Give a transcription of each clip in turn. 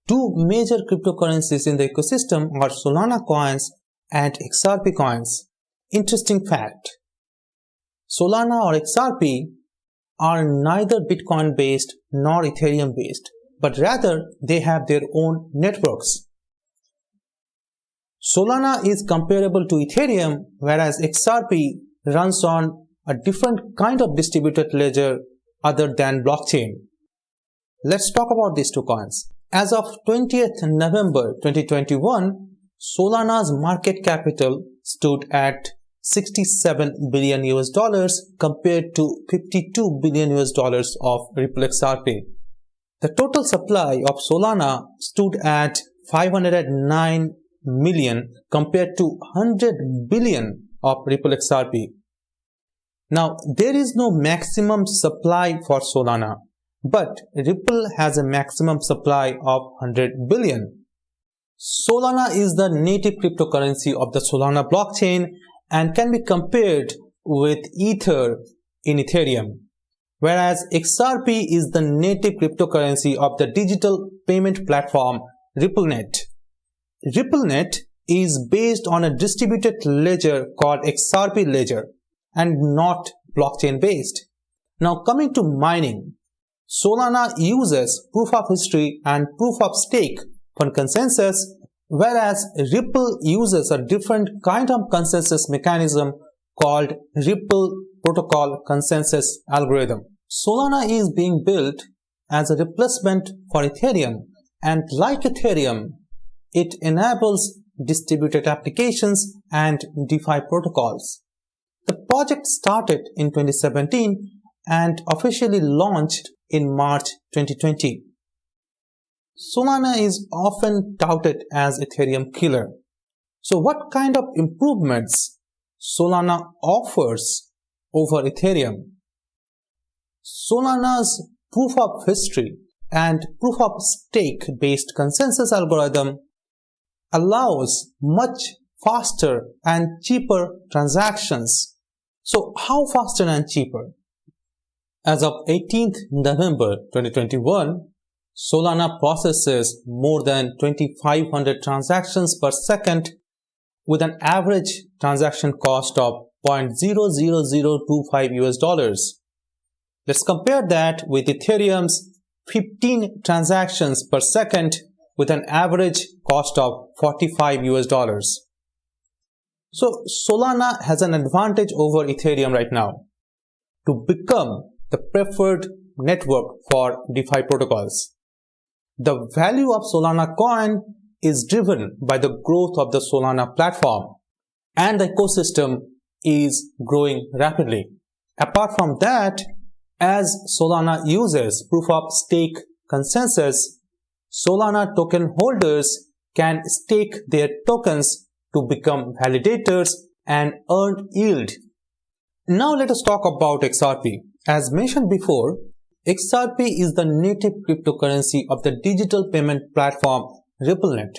Two major cryptocurrencies in the ecosystem are Solana coins and XRP coins. Interesting fact: Solana or XRP are neither Bitcoin based nor Ethereum based, but rather they have their own networks. Solana is comparable to Ethereum, whereas XRP runs on a different kind of distributed ledger other than blockchain. Let's talk about these two coins. As of 20th November 2021, Solana's market capital stood at $67 billion compared to $52 billion of Ripple XRP. The total supply of Solana stood at 509 million compared to 100 billion of Ripple XRP. Now, there is no maximum supply for Solana, but Ripple has a maximum supply of 100 billion. Solana is the native cryptocurrency of the Solana blockchain and can be compared with Ether in Ethereum, whereas XRP is the native cryptocurrency of the digital payment platform RippleNet. RippleNet is based on a distributed ledger called XRP ledger and not blockchain based. Now coming to mining, Solana uses proof of history and proof of stake for consensus, whereas Ripple uses a different kind of consensus mechanism called Ripple Protocol Consensus Algorithm. Solana is being built as a replacement for Ethereum, and like Ethereum, it enables distributed applications and DeFi protocols. The project started in 2017 and officially launched in March 2020. Solana is often touted as Ethereum killer. So what kind of improvements Solana offers over Ethereum? Solana's proof of history and proof of stake based consensus algorithm allows much faster and cheaper transactions. So how faster and cheaper? As of 18th November 2021, Solana processes more than 2,500 transactions per second with an average transaction cost of $0.00025. Let's compare that with Ethereum's 15 transactions per second with an average cost of $45. So Solana has an advantage over Ethereum right now to become the preferred network for DeFi protocols. The value of Solana coin is driven by the growth of the Solana platform, and the ecosystem is growing rapidly. Apart from that, as Solana uses proof of stake consensus, Solana token holders can stake their tokens to become validators and earn yield. Now let us talk about XRP. As mentioned before, XRP is the native cryptocurrency of the digital payment platform RippleNet.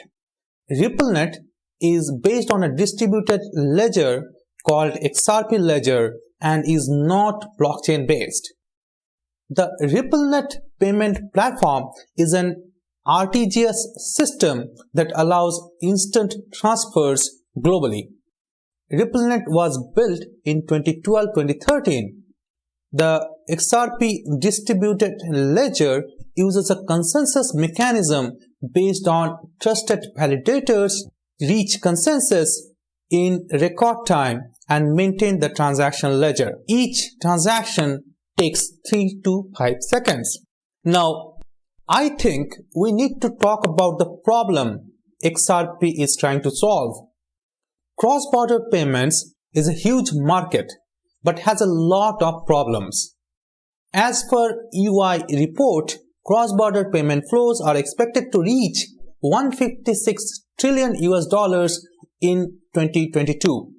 RippleNet is based on a distributed ledger called XRP ledger and is not blockchain based. The RippleNet payment platform is an RTGS system that allows instant transfers globally. RippleNet was built in 2012-2013. The XRP distributed ledger uses a consensus mechanism based on trusted validators reach consensus in record time and maintain the transaction ledger. Each transaction takes 3 to 5 seconds. Now, I think we need to talk about the problem XRP is trying to solve. Cross-border payments is a huge market but has a lot of problems. As per UI report, cross-border payment flows are expected to reach $156 trillion in 2022.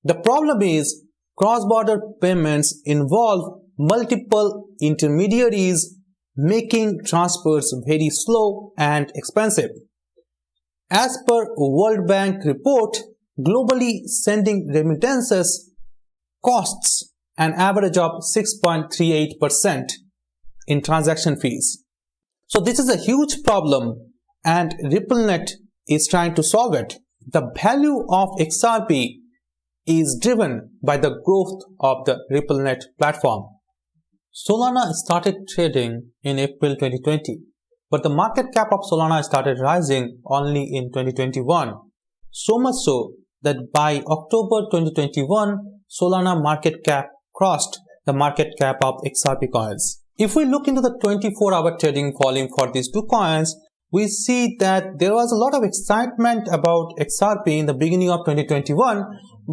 The problem is cross-border payments involve multiple intermediaries, making transfers very slow and expensive. As per World Bank report, globally sending remittances costs an average of 6.38% in transaction fees. So this is a huge problem and RippleNet is trying to solve it. The value of XRP is driven by the growth of the RippleNet platform. Solana started trading in April 2020, but the market cap of Solana started rising only in 2021. So much so that by October 2021, Solana market cap crossed the market cap of XRP coins. If we look into the 24-hour trading volume for these two coins, we see that there was a lot of excitement about XRP in the beginning of 2021,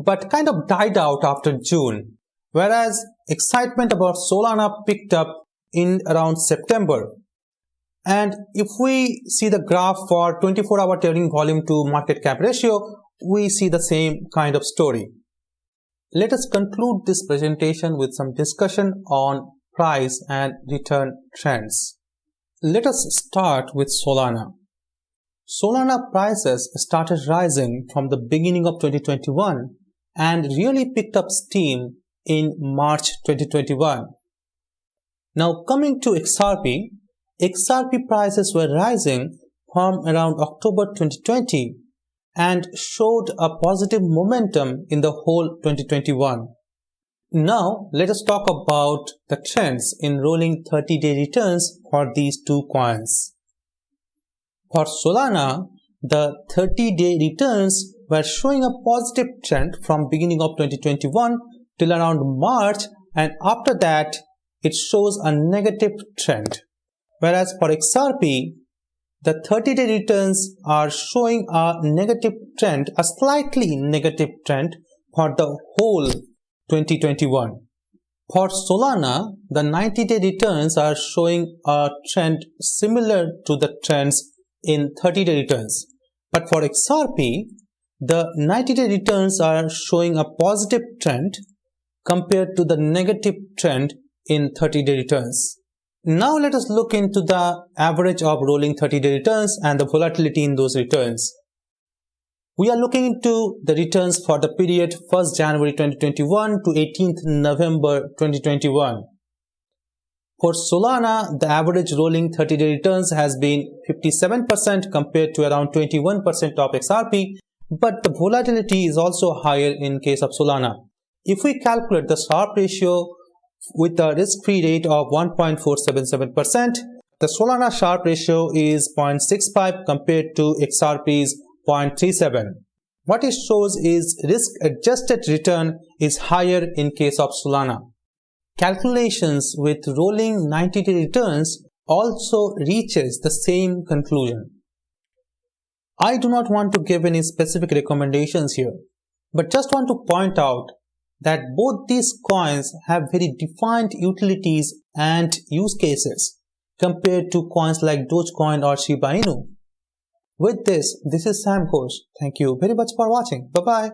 but kind of died out after June, whereas excitement about Solana picked up in around September. And if we see the graph for 24-hour trading volume to market cap ratio, we see the same kind of story. Let us conclude this presentation with some discussion on price and return trends. Let us start with Solana. Solana prices started rising from the beginning of 2021 and really picked up steam in March 2021. Now coming to XRP, XRP prices were rising from around October 2020 and showed a positive momentum in the whole 2021. Now let us talk about the trends in rolling 30-day returns for these two coins. For Solana, the 30-day returns were showing a positive trend from beginning of 2021 till around March, and after that it shows a negative trend. Whereas for XRP, the 30-day returns are showing a negative trend, a slightly negative trend for the whole 2021. For Solana, the 90-day returns are showing a trend similar to the trends in 30-day returns. But for XRP, the 90-day returns are showing a positive trend compared to the negative trend in 30-day returns. Now let us look into the average of rolling 30-day returns and the volatility in those returns. We are looking into the returns for the period 1st January 2021 to 18th November 2021. For Solana, the average rolling 30-day returns has been 57% compared to around 21% of XRP, but the volatility is also higher in case of Solana. If we calculate the Sharpe ratio with a risk-free rate of 1.477%, the Solana Sharpe ratio is 0.65 compared to XRP's 0.37. What it shows is risk-adjusted return is higher in case of Solana. Calculations with rolling 90-day returns also reaches the same conclusion. I do not want to give any specific recommendations here, but just want to point out that both these coins have very defined utilities and use cases compared to coins like Dogecoin or Shiba Inu. With this is Sam Ghosh. Thank you very much for watching. Bye-bye.